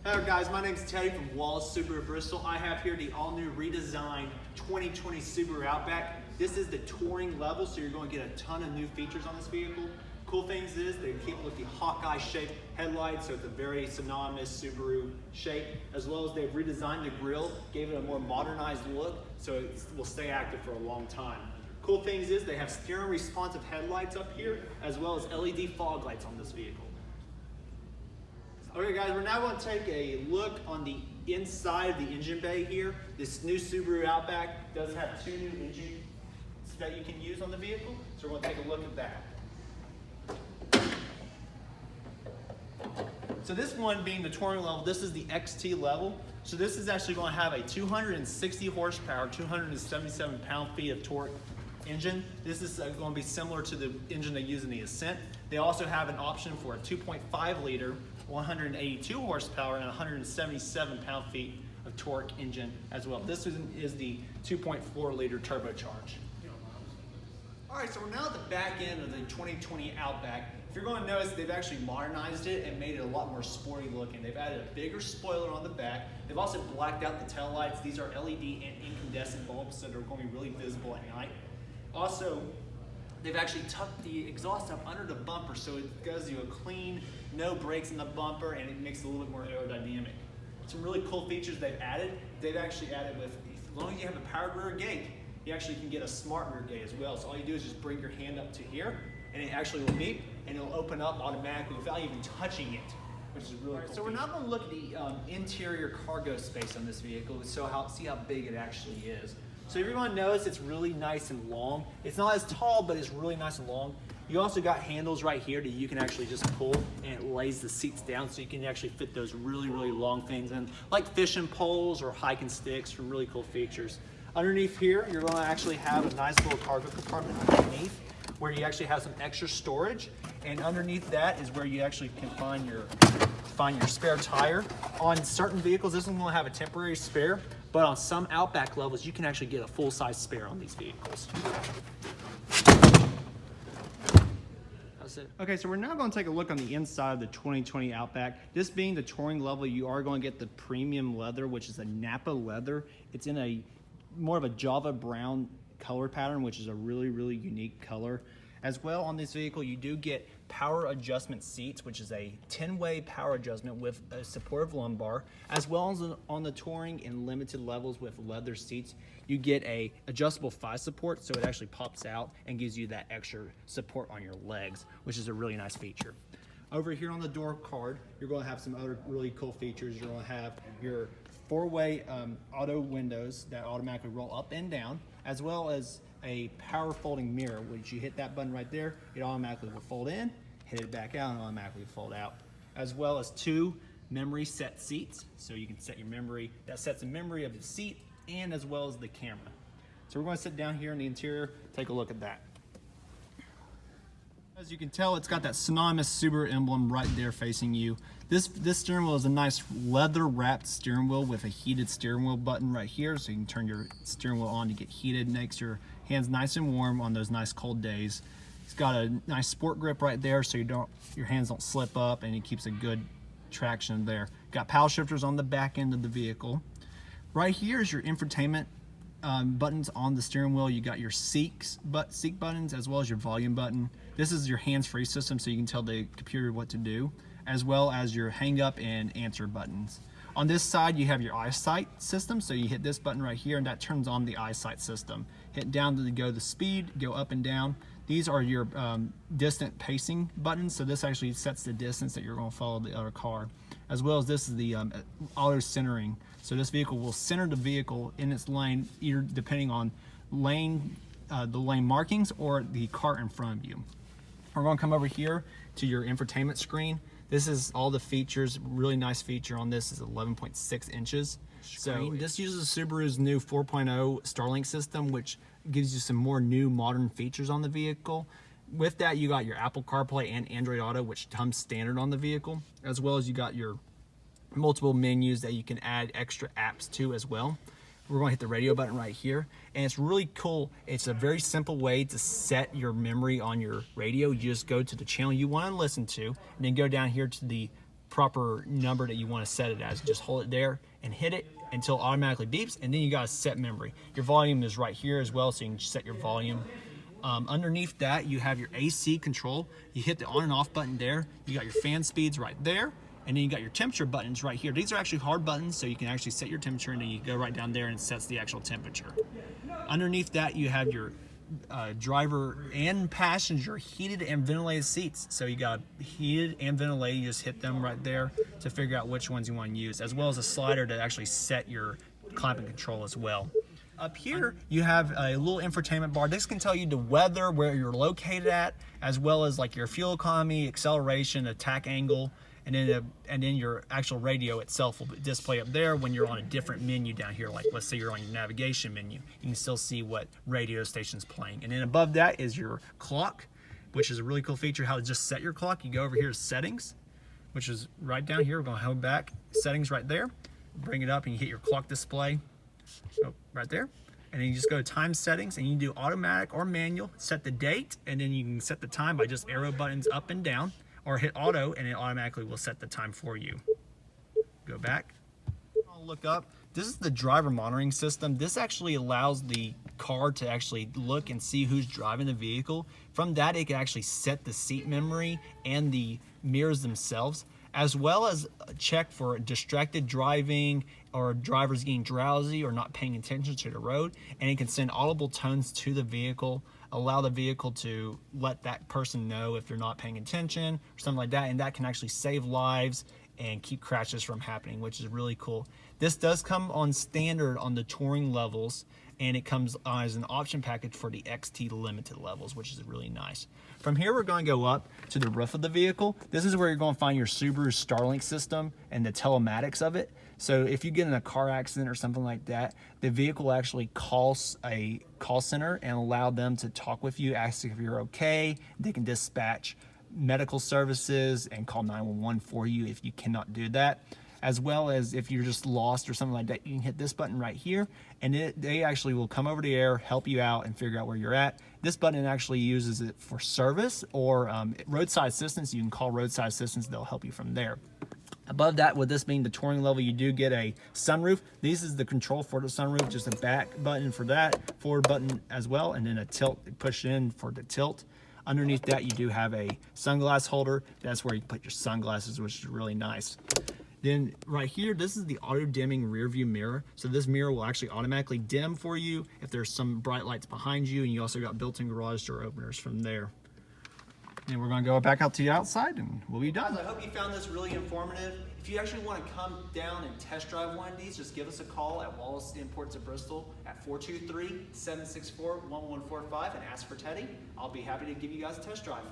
Hello guys, my name is Teddy from Wallace Subaru Bristol. I have here the all-new redesigned 2020 Subaru Outback. This is the touring level, so you're going to get a ton of new features on this vehicle. Cool things is they keep with the Hawkeye shaped headlights, so it's a very synonymous Subaru shape, as well as they've redesigned the grille, gave it a more modernized look, so it will stay active for a long time. Cool things is they have steering responsive headlights up here, as well as LED fog lights on this vehicle. Okay guys, we're now going to take a look on the inside of the engine bay here. This new Subaru Outback does have two new engines that you can use on the vehicle, so we're going to take a look at that. So this one being the touring level, this is the XT level. So this is actually going to have a 260 horsepower, 277 pound-feet of torque engine. This is going to be similar to the engine they use in the Ascent. They also have an option for a 2.5 liter, 182 horsepower and 177 pound-feet of torque engine as well. This is the 2.4 liter turbocharged. All right, so we're now at the back end of the 2020 Outback. If you're going to notice, they've actually modernized it and made it a lot more sporty looking. They've added a bigger spoiler on the back. They've also blacked out the tail lights. These are LED and incandescent bulbs, so they're going to be really visible at night. Also, they've actually tucked the exhaust up under the bumper, so it gives you a clean, no brakes in the bumper, and it makes it a little bit more aerodynamic. Some really cool features they've actually added with, as long as you have a powered rear gate, you actually can get a smart rear gate as well. So all you do is just bring your hand up to here, and it actually will beep, and it'll open up automatically without even touching it, which is really cool. So we're now going to look at the interior cargo space on this vehicle to see how big it actually is. So everyone knows it's really nice and long. It's not as tall, but it's really nice and long. You also got handles right here that you can actually just pull, and it lays the seats down so you can actually fit those really, really long things in, like fishing poles or hiking sticks. Some really cool features. Underneath here, you're going to actually have a nice little cargo compartment underneath where you actually have some extra storage, and underneath that is where you actually can find your spare tire. On certain vehicles, this one's going to have a temporary spare, but on some Outback levels, you can actually get a full-size spare on these vehicles. That's it. Okay, so we're now going to take a look on the inside of the 2020 Outback. This being the touring level, you are going to get the premium leather, which is a Napa leather. It's in a more of a Java brown color pattern, which is a really, really unique color. As well, on this vehicle, you do get power adjustment seats, which is a 10-way power adjustment with a supportive lumbar, as well as on the touring in limited levels with leather seats, you get a adjustable thigh support, so it actually pops out and gives you that extra support on your legs, which is a really nice feature. Over here on the door card, you're going to have some other really cool features. You're going to have your four-way auto windows that automatically roll up and down, as well as a power folding mirror, which you hit that button right there, it automatically will fold in, hit it back out, and automatically fold out. As well as two memory set seats, so you can set your memory, that sets a memory of the seat and as well as the camera. So we're going to sit down here in the interior, take a look at that. As you can tell, it's got that synonymous Subaru emblem right there facing you. This steering wheel is a nice leather wrapped steering wheel with a heated steering wheel button right here, so you can turn your steering wheel on to get heated, makes your hands nice and warm on those nice cold days. It's got a nice sport grip right there, so your hands don't slip up, and it keeps a good traction there. Got paddle shifters on the back end of the vehicle. Right here is your infotainment buttons on the steering wheel. You got your seat buttons as well as your volume button. This is your hands-free system, so you can tell the computer what to do, as well as your hang up and answer buttons. On this side, you have your eyesight system, so you hit this button right here and that turns on the eyesight system. Hit down to go the speed, go up and down. These are your distant pacing buttons, so this actually sets the distance that you're going to follow the other car. As well as this is the auto centering. So this vehicle will center the vehicle in its lane, either depending on the lane markings or the car in front of you. We're going to come over here to your infotainment screen. This is all the features. Really nice feature on this is 11.6 inches. So this uses Subaru's new 4.0 Starlink system, which gives you some more new modern features on the vehicle. With that, you got your Apple CarPlay and Android Auto, which comes standard on the vehicle, as well as you got your multiple menus that you can add extra apps to as well. We're going to hit the radio button right here, and it's really cool. It's a very simple way to set your memory on your radio. You just go to the channel you want to listen to, and then go down here to the proper number that you want to set it as. Just hold it there and hit it until it automatically beeps, and then you got a set memory. Your volume is right here as well, so you can set your volume. Underneath that, you have your AC control. You hit the on and off button there. You got your fan speeds right there, and then you got your temperature buttons right here. These are actually hard buttons, so you can actually set your temperature, and then you go right down there and it sets the actual temperature. Underneath that, you have your driver and passenger heated and ventilated seats. So you got heated and ventilated. You just hit them right there to figure out which ones you want to use, as well as a slider to actually set your climate control as well. Up here, you have a little infotainment bar. This can tell you the weather, where you're located at, as well as like your fuel economy, acceleration, attack angle, and then your actual radio itself will display up there when you're on a different menu down here. Like let's say you're on your navigation menu, you can still see what radio station's playing. And then above that is your clock, which is a really cool feature, how to just set your clock. You go over here to settings, which is right down here. We're gonna hold back, settings right there, bring it up and you hit your clock display. So right there, and then you just go to time settings and you can do automatic or manual, set the date, and then you can set the time by just arrow buttons up and down, or hit auto and it automatically will set the time for you. Go back. I'll look up. This is the driver monitoring system. This actually allows the car to actually look and see who's driving the vehicle. From that, it can actually set the seat memory and the mirrors themselves, as well as check for distracted driving or drivers getting drowsy or not paying attention to the road. And it can send audible tones to the vehicle, allow the vehicle to let that person know if they're not paying attention or something like that. And that can actually save lives and keep crashes from happening, which is really cool. This does come on standard on the touring levels, and it comes as an option package for the XT limited levels, which is really nice. From here, we're going to go up to the roof of the vehicle. This is where you're going to find your Subaru Starlink system and the telematics of it. So if you get in a car accident or something like that, the vehicle actually calls a call center and allow them to talk with you, ask if you're okay. They can dispatch medical services and call 911 for you if you cannot do that. As well as if you're just lost or something like that, you can hit this button right here, and they actually will come over the air, help you out, and figure out where you're at. This button actually uses it for service or roadside assistance. You can call roadside assistance, they'll help you from there. Above that, with this being the touring level, you do get a sunroof. This is the control for the sunroof, just a back button for that, forward button as well, and then a tilt, push in for the tilt. Underneath that, you do have a sunglass holder. That's where you put your sunglasses, which is really nice. Then right here, this is the auto dimming rear view mirror. So this mirror will actually automatically dim for you if there's some bright lights behind you, and you also got built-in garage door openers from there. And we're gonna go back out to the outside and we'll be done. Guys, I hope you found this really informative. If you actually want to come down and test drive one of these, just give us a call at Wallace Imports of Bristol at 423-764-1145 and ask for Teddy. I'll be happy to give you guys a test drive.